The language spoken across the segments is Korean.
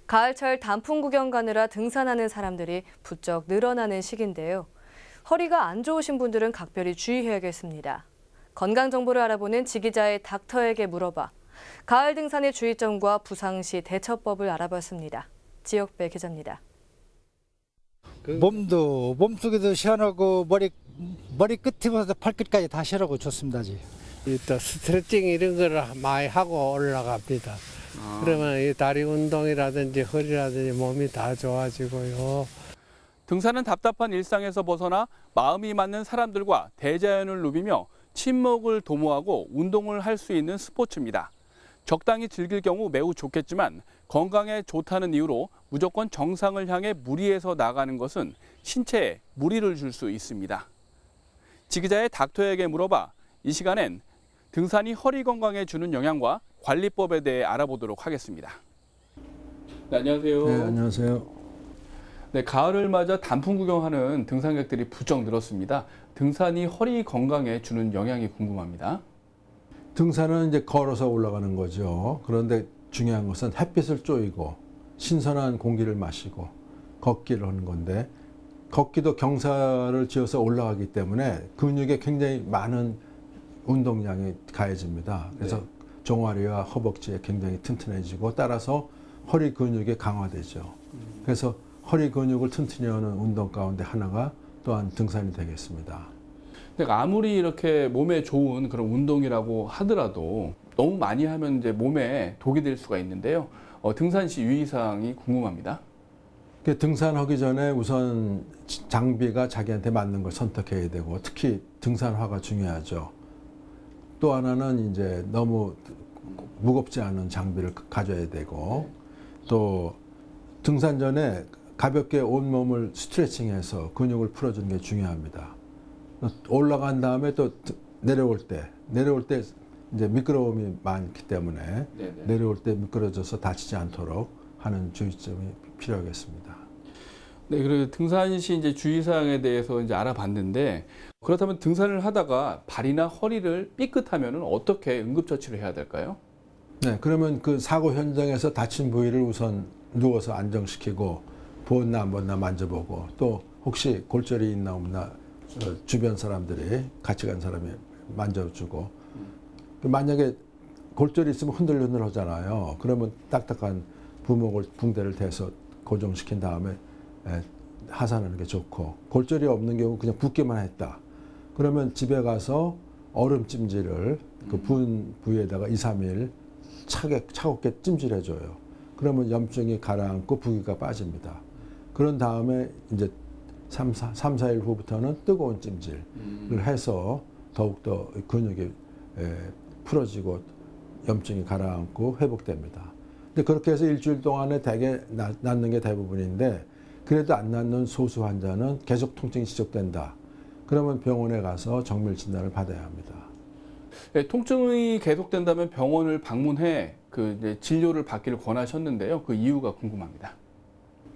가을철 단풍 구경 가느라 등산하는 사람들이 부쩍 늘어나는 시기인데요. 허리가 안 좋으신 분들은 각별히 주의해야겠습니다. 건강 정보를 알아보는 지기자의 닥터에게 물어봐. 가을 등산의 주의점과 부상시 대처법을 알아봤습니다. 지역배 기자입니다. 몸속에도 시원하고 머리 끝부터 발끝까지 다 시원하고 좋습니다. 또 스트레칭 이런 거를 많이 하고 올라갑니다. 그러면 이 다리 운동이라든지 허리라든지 몸이 다 좋아지고요. 등산은 답답한 일상에서 벗어나 마음이 맞는 사람들과 대자연을 누비며 친목을 도모하고 운동을 할 수 있는 스포츠입니다. 적당히 즐길 경우 매우 좋겠지만 건강에 좋다는 이유로 무조건 정상을 향해 무리해서 나가는 것은 신체에 무리를 줄 수 있습니다. 지기자의 닥터에게 물어봐 이 시간엔 등산이 허리 건강에 주는 영향과 관리법에 대해 알아보도록 하겠습니다. 네, 안녕하세요. 네, 안녕하세요. 네, 가을을 맞아 단풍 구경하는 등산객들이 부쩍 늘었습니다. 등산이 허리 건강에 주는 영향이 궁금합니다. 등산은 이제 걸어서 올라가는 거죠. 그런데 중요한 것은 햇빛을 쬐이고 신선한 공기를 마시고 걷기를 하는 건데 걷기도 경사를 지어서 올라가기 때문에 근육에 굉장히 많은 운동량이 가해집니다. 그래서 종아리와 허벅지에 굉장히 튼튼해지고 따라서 허리 근육이 강화되죠. 그래서 허리 근육을 튼튼히 하는 운동 가운데 하나가 또한 등산이 되겠습니다. 아무리 이렇게 몸에 좋은 그런 운동이라고 하더라도 너무 많이 하면 이제 몸에 독이 될 수가 있는데요. 등산 시 유의사항이 궁금합니다. 등산하기 전에 우선 장비가 자기한테 맞는 걸 선택해야 되고 특히 등산화가 중요하죠. 또 하나는 이제 너무 무겁지 않은 장비를 가져야 되고 또 등산 전에 가볍게 온몸을 스트레칭해서 근육을 풀어주는 게 중요합니다. 올라간 다음에 또 내려올 때 이제 미끄러움이 많기 때문에 내려올 때 미끄러져서 다치지 않도록 하는 주의점이 필요하겠습니다. 네, 그리고 등산 시 이제 주의사항에 대해서 이제 알아봤는데 그렇다면 등산을 하다가 발이나 허리를 삐끗하면은 어떻게 응급처치를 해야 될까요? 네, 그러면 그 사고 현장에서 다친 부위를 우선 누워서 안정시키고 부었나 안 부었나 만져보고 또 혹시 골절이 있나 없나 주변 사람들이 같이 간 사람이 만져주고 만약에 골절이 있으면 흔들흔들 하잖아요. 그러면 딱딱한 붕대를 대서 고정시킨 다음에 하산하는 게 좋고 골절이 없는 경우 그냥 붓기만 했다. 그러면 집에 가서 얼음찜질을 그 부은 부위에다가 2, 3일 차갑게 찜질해줘요. 그러면 염증이 가라앉고 부기가 빠집니다. 그런 다음에 이제 3, 4일 후부터는 뜨거운 찜질을 해서 더욱더 근육이 풀어지고 염증이 가라앉고 회복됩니다. 근데 그렇게 해서 일주일 동안에 대개 낫는 게 대부분인데 그래도 안 낫는 소수 환자는 계속 통증이 지속된다. 그러면 병원에 가서 정밀 진단을 받아야 합니다. 네, 통증이 계속된다면 병원을 방문해 이제 진료를 받기를 권하셨는데요. 그 이유가 궁금합니다.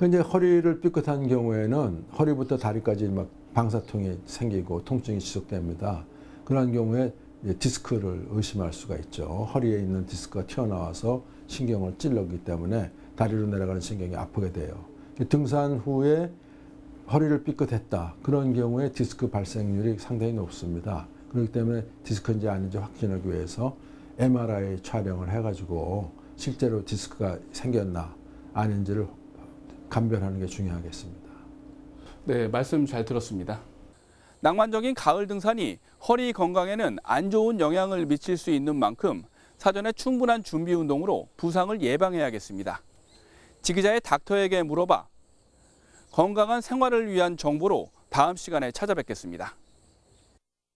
이제 허리를 삐끗한 경우에는 허리부터 다리까지 막 방사통이 생기고 통증이 지속됩니다. 그런 경우에 디스크를 의심할 수가 있죠. 허리에 있는 디스크가 튀어나와서 신경을 찔렀기 때문에 다리로 내려가는 신경이 아프게 돼요. 등산 후에 허리를 삐끗했다. 그런 경우에 디스크 발생률이 상당히 높습니다. 그렇기 때문에 디스크인지 아닌지 확진하기 위해서 MRI 촬영을 해가지고 실제로 디스크가 생겼나 아닌지를 감별하는 게 중요하겠습니다. 네, 말씀 잘 들었습니다. 낭만적인 가을 등산이 허리 건강에는 안 좋은 영향을 미칠 수 있는 만큼 사전에 충분한 준비 운동으로 부상을 예방해야겠습니다. 지기자의 닥터에게 물어봐 건강한 생활을 위한 정보로 다음 시간에 찾아뵙겠습니다.